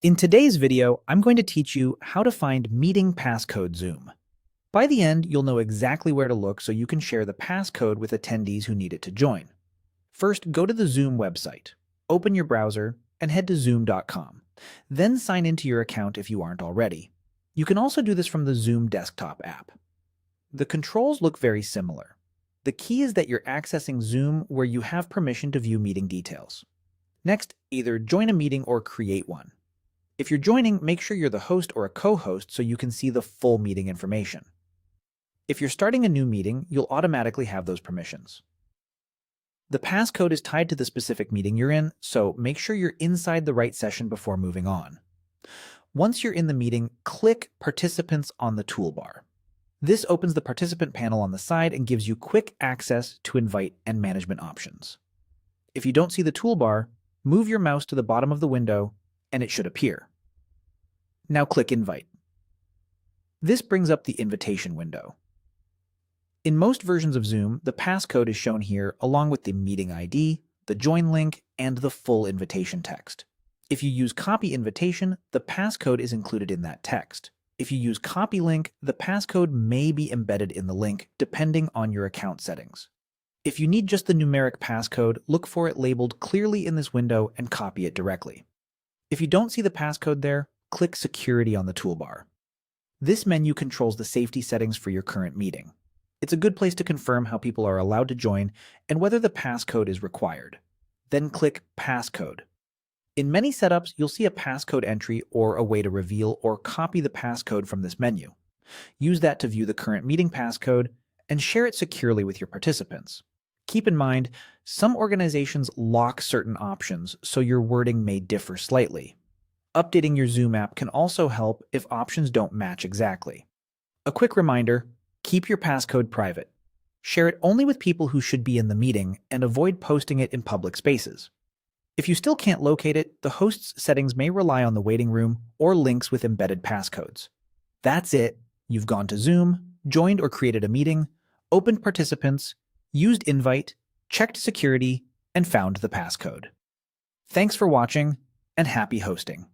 In today's video, I'm going to teach you how to find meeting passcode Zoom. By the end, you'll know exactly where to look so you can share the passcode with attendees who need it to join. First, go to the Zoom website, open your browser, and head to zoom.com. Then sign into your account if you aren't already. You can also do this from the Zoom desktop app. The controls look very similar. The key is that you're accessing Zoom where you have permission to view meeting details. Next, either join a meeting or create one. If you're joining, make sure you're the host or a co-host so you can see the full meeting information. If you're starting a new meeting, you'll automatically have those permissions. The passcode is tied to the specific meeting you're in, so make sure you're inside the right session before moving on. Once you're in the meeting, click Participants on the toolbar. This opens the participant panel on the side and gives you quick access to invite and management options. If you don't see the toolbar, move your mouse to the bottom of the window and it should appear. Now click Invite. This brings up the invitation window. In most versions of Zoom, the passcode is shown here along with the meeting ID, the join link, and the full invitation text. If you use Copy Invitation, the passcode is included in that text. If you use Copy Link, the passcode may be embedded in the link, depending on your account settings. If you need just the numeric passcode, look for it labeled clearly in this window and copy it directly. If you don't see the passcode there, click Security on the toolbar. This menu controls the safety settings for your current meeting. It's a good place to confirm how people are allowed to join and whether the passcode is required. Then click Passcode. In many setups, you'll see a passcode entry or a way to reveal or copy the passcode from this menu. Use that to view the current meeting passcode and share it securely with your participants. Keep in mind, some organizations lock certain options, so your wording may differ slightly. Updating your Zoom app can also help if options don't match exactly. A quick reminder, keep your passcode private. Share it only with people who should be in the meeting and avoid posting it in public spaces. If you still can't locate it, the host's settings may rely on the waiting room or links with embedded passcodes. That's it. You've gone to Zoom, joined or created a meeting, opened participants, used invite, checked security, and found the passcode. Thanks for watching, and happy hosting.